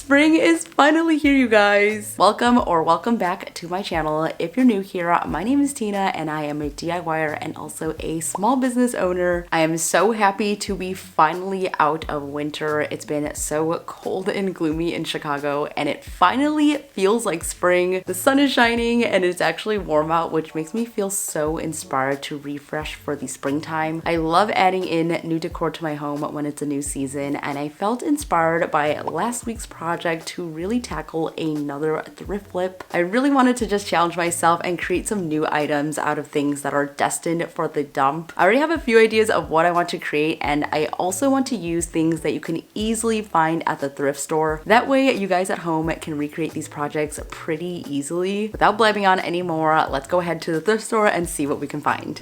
Spring is finally here, you guys. Welcome back to my channel. If you're new here, my name is Tina and I am a DIYer and also a small business owner. I am so happy to be finally out of winter. It's been so cold and gloomy in Chicago and it finally feels like spring. The sun is shining and it's actually warm out, which makes me feel so inspired to refresh for the springtime. I love adding in new decor to my home when it's a new season, and I felt inspired by last week's project to really tackle another thrift flip. I really wanted to just challenge myself and create some new items out of things that are destined for the dump. I already have a few ideas of what I want to create, and I also want to use things that you can easily find at the thrift store. That way you guys at home can recreate these projects pretty easily. Without blabbing on anymore, let's go ahead to the thrift store and see what we can find.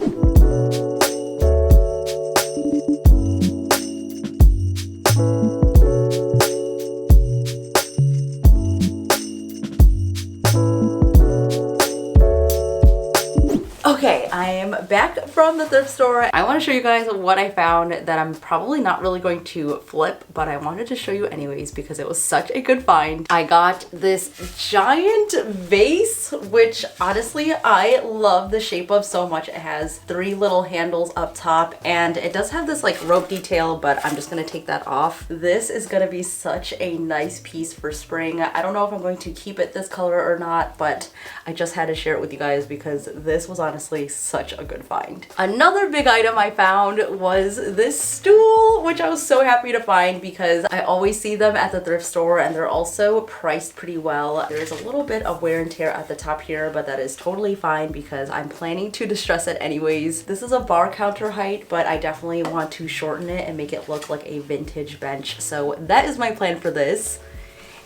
Okay, I am back from the thrift store. I want to show you guys what I found that I'm probably not really going to flip, but I wanted to show you anyways because it was such a good find. I got this giant vase, which honestly I love the shape of so much. It has three little handles up top and it does have this like rope detail, but I'm just gonna take that off. This is gonna be such a nice piece for spring. I don't know if I'm going to keep it this color or not, but I just had to share it with you guys because this was honestly such a good find. Another big item I found was this stool, which I was so happy to find because I always see them at the thrift store and they're also priced pretty well. There's a little bit of wear and tear at the top here, but that is totally fine because I'm planning to distress it anyways. This is a bar counter height, but I definitely want to shorten it and make it look like a vintage bench. So that is my plan for this.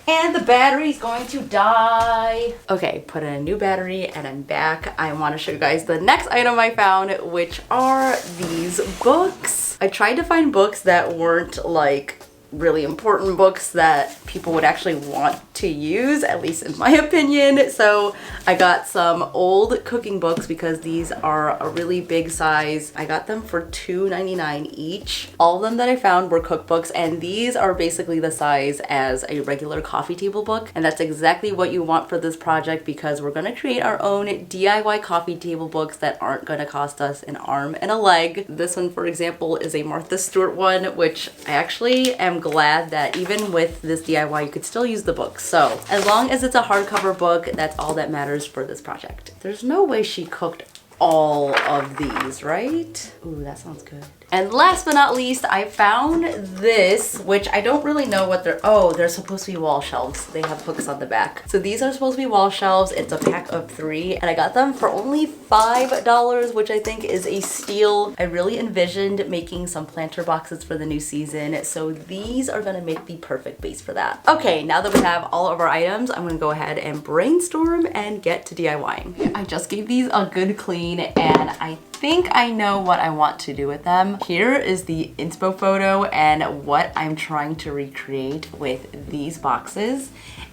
And the battery's going to die. Okay, put in a new battery and I'm back. I want to show you guys the next item I found, which are these books. I tried to find books that weren't like really important books that people would actually want to use, at least in my opinion. So I got some old cooking books because these are a really big size. I got them for $2.99 each. All of them that I found were cookbooks, and these are basically the size as a regular coffee table book. And that's exactly what you want for this project because we're gonna create our own DIY coffee table books that aren't gonna cost us an arm and a leg. This one, for example, is a Martha Stewart one, which I actually am glad that even with this DIY you could still use the book. So as long as it's a hardcover book, that's all that matters for this project. There's no way she cooked all of these, right? Ooh, that sounds good. And last but not least, I found this, which I don't really know what they're supposed to be wall shelves. They have hooks on the back. So these are supposed to be wall shelves. It's a pack of 3 and I got them for only $5, which I think is a steal. I really envisioned making some planter boxes for the new season. So these are gonna make the perfect base for that. Okay, now that we have all of our items, I'm gonna go ahead and brainstorm and get to DIYing. I just gave these a good clean and I think I know what I want to do with them. Here is the inspo photo and what I'm trying to recreate with these boxes.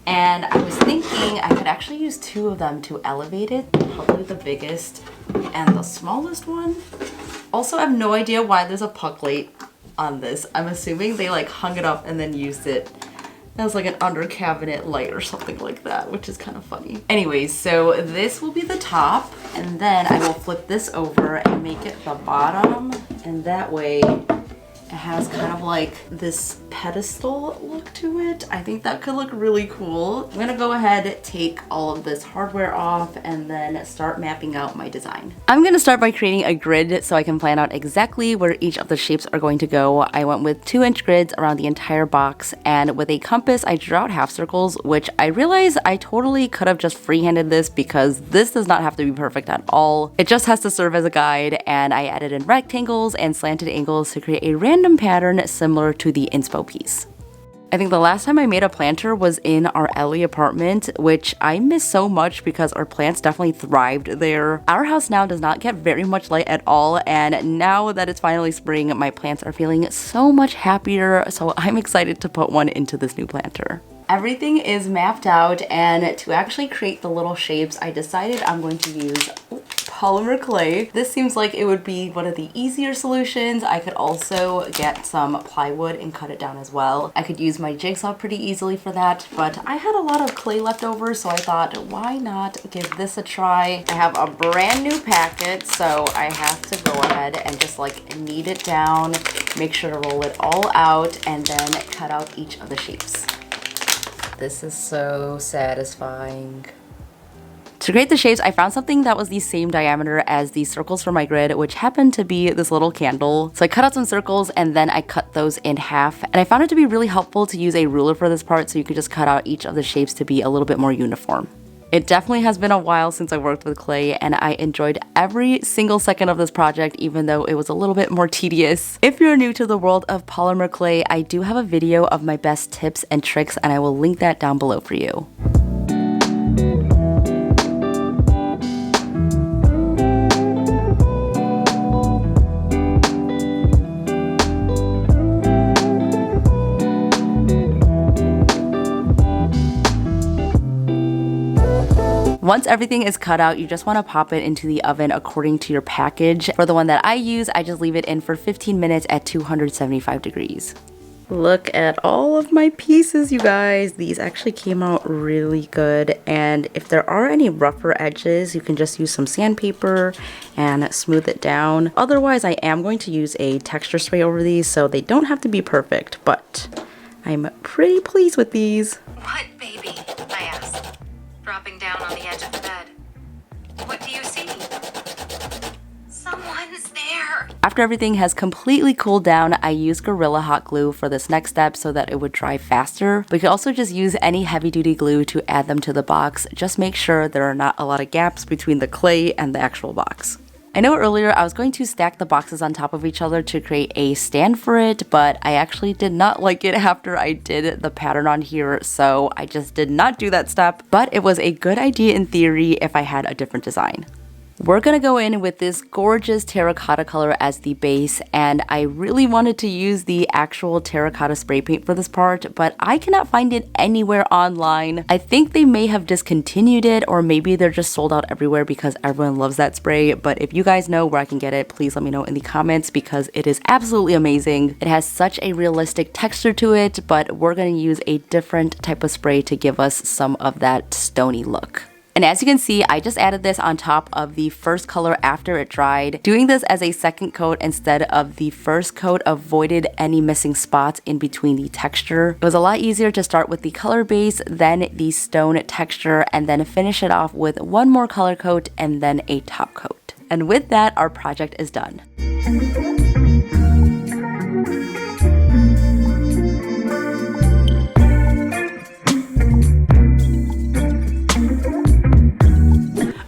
And I was thinking I could actually use 2 of them to elevate it, probably the biggest and the smallest one. Also, I have no idea why there's a puck light on this. I'm assuming they like hung it up and then used it as like an under cabinet light or something like that, which is kind of funny. Anyways, so this will be the top and then I will flip this over and make it the bottom, and that way it has kind of like this pedestal look to it. I think that could look really cool. I'm gonna go ahead, take all of this hardware off, and then start mapping out my design. I'm gonna start by creating a grid so I can plan out exactly where each of the shapes are going to go. I went with 2-inch grids around the entire box, and with a compass, I drew out half circles, which I realized I totally could have just freehanded this because this does not have to be perfect at all. It just has to serve as a guide, and I added in rectangles and slanted angles to create a random pattern similar to the inspo piece. I think the last time I made a planter was in our Ellie apartment, which I miss so much because our plants definitely thrived there. Our house now does not get very much light at all, and now that it's finally spring, my plants are feeling so much happier, so I'm excited to put one into this new planter. Everything is mapped out, and to actually create the little shapes, I decided I'm going to use polymer clay. This seems like it would be one of the easier solutions. I could also get some plywood and cut it down as well. I could use my jigsaw pretty easily for that, but I had a lot of clay left over, so I thought, why not give this a try? I have a brand new packet, so I have to go ahead and just like knead it down, make sure to roll it all out, and then cut out each of the shapes. This is so satisfying. To create the shapes, I found something that was the same diameter as the circles for my grid, which happened to be this little candle. So I cut out some circles and then I cut those in half. And I found it to be really helpful to use a ruler for this part, so you could just cut out each of the shapes to be a little bit more uniform. It definitely has been a while since I worked with clay, and I enjoyed every single second of this project, even though it was a little bit more tedious. If you're new to the world of polymer clay, I do have a video of my best tips and tricks, and I will link that down below for you. Once everything is cut out, you just want to pop it into the oven according to your package. For the one that I use, I just leave it in for 15 minutes at 275 degrees. Look at all of my pieces, you guys. These actually came out really good, and if there are any rougher edges, you can just use some sandpaper and smooth it down. Otherwise, I am going to use a texture spray over these, so they don't have to be perfect, but I'm pretty pleased with these. What, baby? I asked, dropping down on the edge of the bed. What do you see? Someone's there. After everything has completely cooled down, I use Gorilla Hot Glue for this next step so that it would dry faster. But you can also just use any heavy-duty glue to add them to the box. Just make sure there are not a lot of gaps between the clay and the actual box. I know earlier I was going to stack the boxes on top of each other to create a stand for it, but I actually did not like it after I did the pattern on here, so I just did not do that step. But it was a good idea in theory if I had a different design. We're gonna go in with this gorgeous terracotta color as the base, and I really wanted to use the actual terracotta spray paint for this part, but I cannot find it anywhere online. I think they may have discontinued it, or maybe they're just sold out everywhere because everyone loves that spray. But if you guys know where I can get it, please let me know in the comments, because it is absolutely amazing. It has such a realistic texture to it, but we're gonna use a different type of spray to give us some of that stony look. And as you can see, I just added this on top of the first color after it dried. Doing this as a second coat instead of the first coat avoided any missing spots in between the texture. It was a lot easier to start with the color base, then the stone texture, and then finish it off with one more color coat and then a top coat. And with that, our project is done.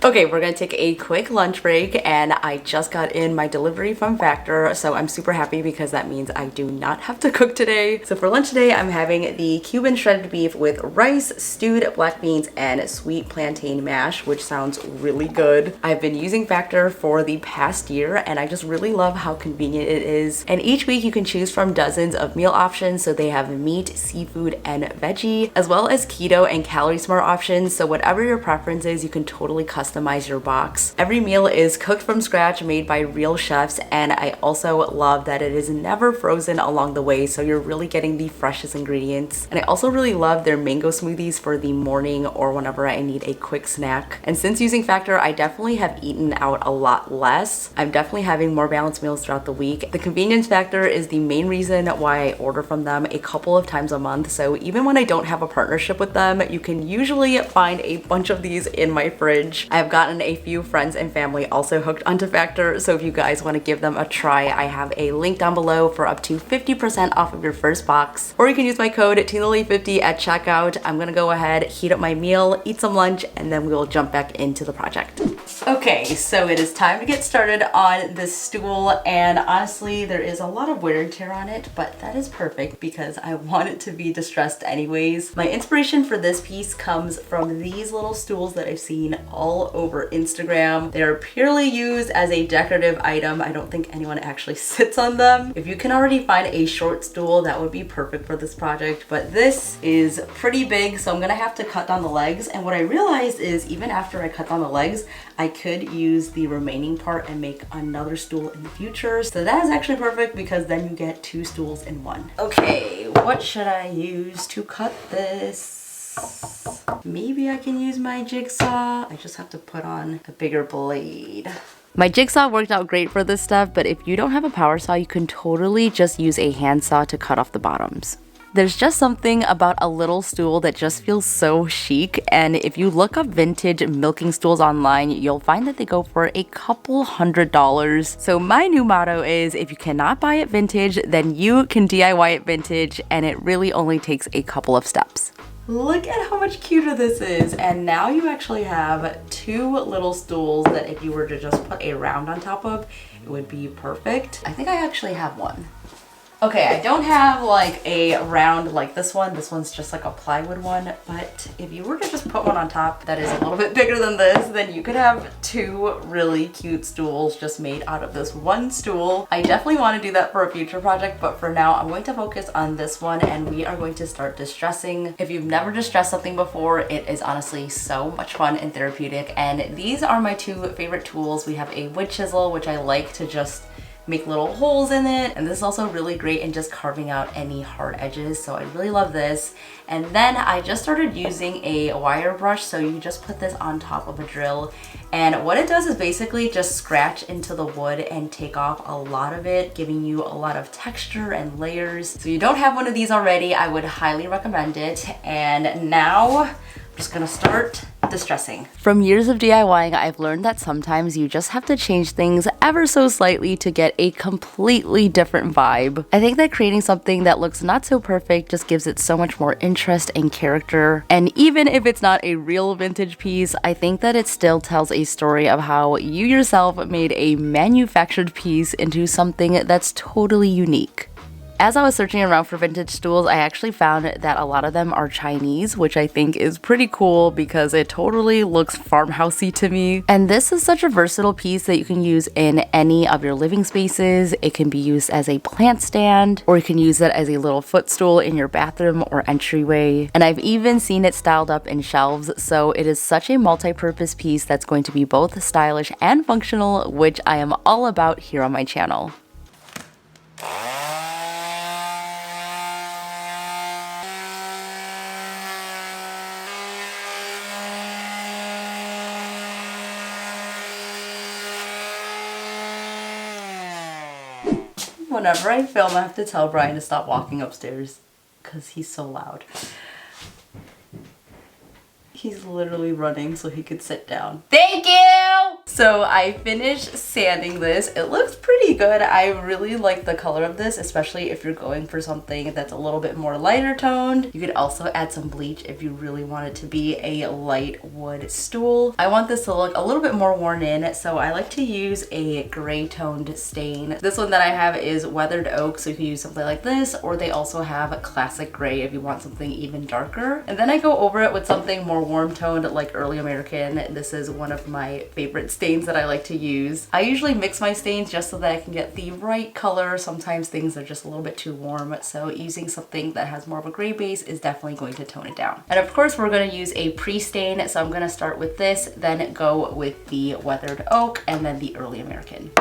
Okay, we're gonna take a quick lunch break, and I just got in my delivery from Factor, so I'm super happy because that means I do not have to cook today. So for lunch today, I'm having the Cuban shredded beef with rice, stewed black beans, and sweet plantain mash, which sounds really good. I've been using Factor for the past year, and I just really love how convenient it is. And each week you can choose from dozens of meal options, so they have meat, seafood, and veggie, as well as keto and calorie smart options, so whatever your preference is, you can totally customize your box. Every meal is cooked from scratch, made by real chefs, and I also love that it is never frozen along the way, so you're really getting the freshest ingredients. And I also really love their mango smoothies for the morning or whenever I need a quick snack. And since using Factor, I definitely have eaten out a lot less. I'm definitely having more balanced meals throughout the week. The convenience factor is the main reason why I order from them a couple of times a month, so even when I don't have a partnership with them, you can usually find a bunch of these in my fridge. I've gotten a few friends and family also hooked onto Factor, so if you guys want to give them a try, I have a link down below for up to 50% off of your first box, or you can use my code TEENLILY50 at checkout. I'm gonna go ahead, heat up my meal, eat some lunch, and then we will jump back into the project. Okay, so it is time to get started on this stool, and honestly there is a lot of wear and tear on it, but that is perfect because I want it to be distressed anyways. My inspiration for this piece comes from these little stools that I've seen all over Instagram. They are purely used as a decorative item. I don't think anyone actually sits on them. If you can already find a short stool, that would be perfect for this project, but this is pretty big, so I'm gonna have to cut down the legs. And what I realized is even after I cut down the legs, I could use the remaining part and make another stool in the future. So that is actually perfect because then you get 2 stools in one. Okay, what should I use to cut this? Maybe I can use my jigsaw. I just have to put on a bigger blade. My jigsaw worked out great for this stuff, but if you don't have a power saw, you can totally just use a handsaw to cut off the bottoms. There's just something about a little stool that just feels so chic, and if you look up vintage milking stools online, you'll find that they go for a couple $100s. So my new motto is, if you cannot buy it vintage, then you can DIY it vintage, and it really only takes a couple of steps. Look at how much cuter this is. And now you actually have 2 little stools that if you were to just put a round on top of, it would be perfect. I think I actually have one. Okay, I don't have like a round like this one. This one's just like a plywood one, but if you were to just put one on top that is a little bit bigger than this, then you could have 2 really cute stools just made out of this one stool. I definitely want to do that for a future project, but for now I'm going to focus on this one and we are going to start distressing. If you've never distressed something before, it is honestly so much fun and therapeutic, and these are my 2 favorite tools. We have a wood chisel, which I like to just make little holes in it, and this is also really great in just carving out any hard edges, so I really love this. And then I just started using a wire brush, so you just put this on top of a drill, and what it does is basically just scratch into the wood and take off a lot of it, giving you a lot of texture and layers. So if you don't have one of these already, I would highly recommend it. And now I'm just gonna start distressing. From years of DIYing, I've learned that sometimes you just have to change things ever so slightly to get a completely different vibe. I think that creating something that looks not so perfect just gives it so much more interest and character. And even if it's not a real vintage piece, I think that it still tells a story of how you yourself made a manufactured piece into something that's totally unique. As I was searching around for vintage stools, I actually found that a lot of them are Chinese, which I think is pretty cool because it totally looks farmhousey to me. And this is such a versatile piece that you can use in any of your living spaces. It can be used as a plant stand, or you can use it as a little footstool in your bathroom or entryway. And I've even seen it styled up in shelves, so it is such a multi-purpose piece that's going to be both stylish and functional, which I am all about here on my channel. Whenever I film, I have to tell Brian to stop walking upstairs because he's so loud. He's literally running so he could sit down. Thank you! So I finished sanding this. It looks pretty good. I really like the color of this, especially if you're going for something that's a little bit more lighter toned. You could also add some bleach if you really want it to be a light wood stool. I want this to look a little bit more worn in, so I like to use a gray toned stain. This one that I have is weathered oak, so you can use something like this, or they also have classic gray if you want something even darker. And then I go over it with something more warm toned like early American. This is one of my favorite stains that I like to use. I usually mix my stains just so that I can get the right color. Sometimes things are just a little bit too warm, so using something that has more of a gray base is definitely going to tone it down. And of course we're going to use a pre-stain, so I'm going to start with this, then go with the weathered oak, and then the early American.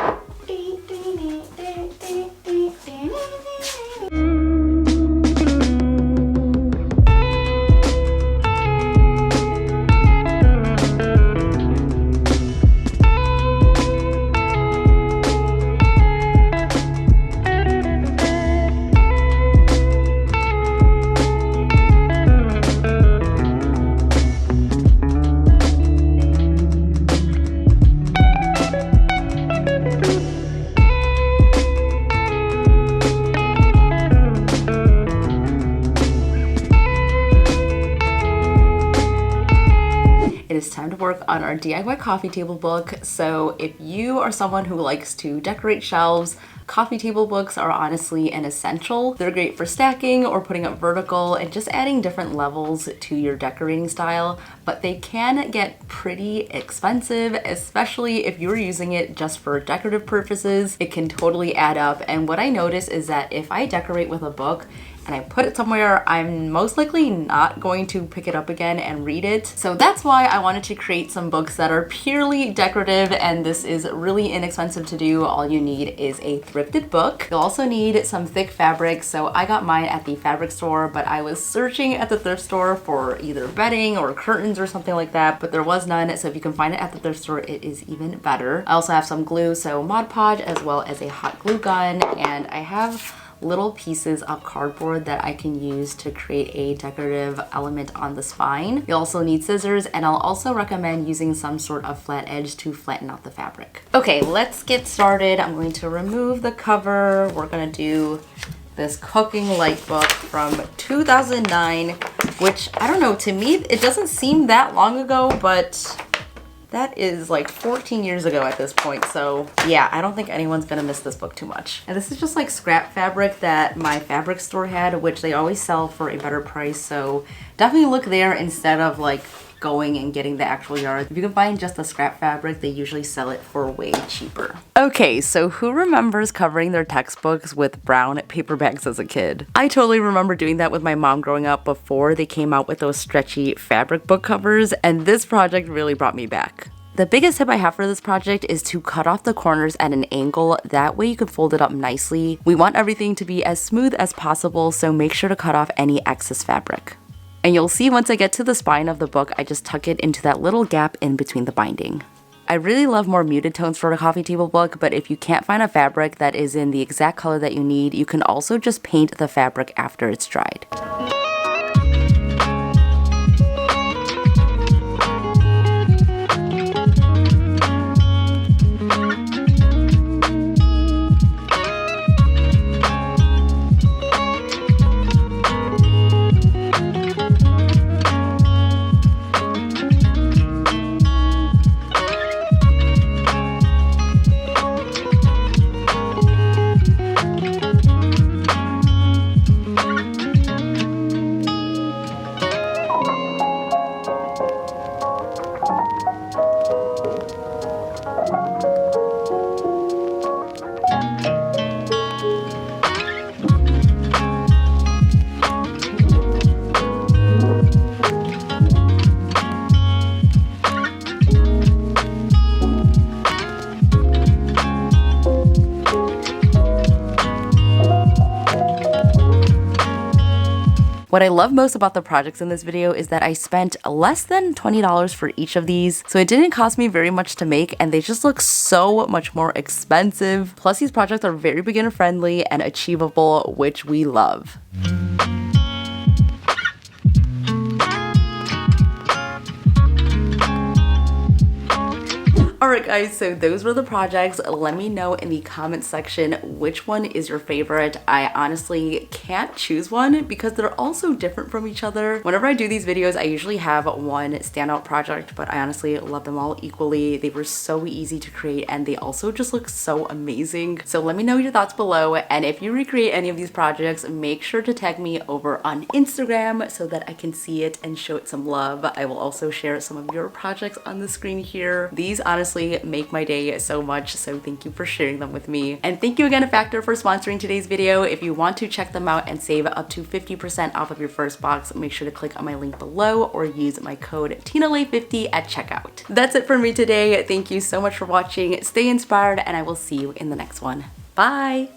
It is time to work on our DIY coffee table book. So if you are someone who likes to decorate shelves, coffee table books are honestly an essential. They're great for stacking or putting up vertical and just adding different levels to your decorating style, but they can get pretty expensive, especially if you're using it just for decorative purposes. It can totally add up, and what I notice is that if I decorate with a book, and I put it somewhere I'm most likely not going to pick it up again and read it. So that's why I wanted to create some books that are purely decorative, and this is really inexpensive to do. All you need is a thrifted book. You'll also need some thick fabric, so I got mine at the fabric store, but I was searching at the thrift store for either bedding or curtains or something like that, but there was none, so if you can find it at the thrift store, it is even better. I also have some glue, so Mod Podge, as well as a hot glue gun, and I have little pieces of cardboard that I can use to create a decorative element on the spine. You'll also need scissors, and I'll also recommend using some sort of flat edge to flatten out the fabric. Okay, let's get started. I'm going to remove the cover. We're gonna do this cooking light book from 2009, which, I don't know, to me it doesn't seem that long ago, but that is like 14 years ago at this point, so yeah, I don't think anyone's gonna miss this book too much. And this is just like scrap fabric that my fabric store had, which they always sell for a better price, so definitely look there instead of like going and getting the actual yarn. If you can find just the scrap fabric, they usually sell it for way cheaper. Okay, so who remembers covering their textbooks with brown paper bags as a kid? I totally remember doing that with my mom growing up before they came out with those stretchy fabric book covers, and this project really brought me back. The biggest tip I have for this project is to cut off the corners at an angle, that way you can fold it up nicely. We want everything to be as smooth as possible, so make sure to cut off any excess fabric. And you'll see once I get to the spine of the book, I just tuck it into that little gap in between the binding. I really love more muted tones for a coffee table book, but if you can't find a fabric that is in the exact color that you need, you can also just paint the fabric after it's dried. What I love most about the projects in this video is that I spent less than $20 for each of these, so it didn't cost me very much to make, and they just look so much more expensive. Plus, these projects are very beginner friendly and achievable, which we love. Alright guys, so those were the projects. Let me know in the comment section which one is your favorite. I honestly can't choose one because they're all so different from each other. Whenever I do these videos, I usually have one standout project, but I honestly love them all equally. They were so easy to create, and they also just look so amazing. So let me know your thoughts below, and if you recreate any of these projects, make sure to tag me over on Instagram so that I can see it and show it some love. I will also share some of your projects on the screen here. These honestly make my day so much, so thank you for sharing them with me. And thank you again to Factor for sponsoring today's video. If you want to check them out and save up to 50% off of your first box, make sure to click on my link below or use my code TINALAY50 at checkout. That's it for me today. Thank you so much for watching. Stay inspired, and I will see you in the next one. Bye!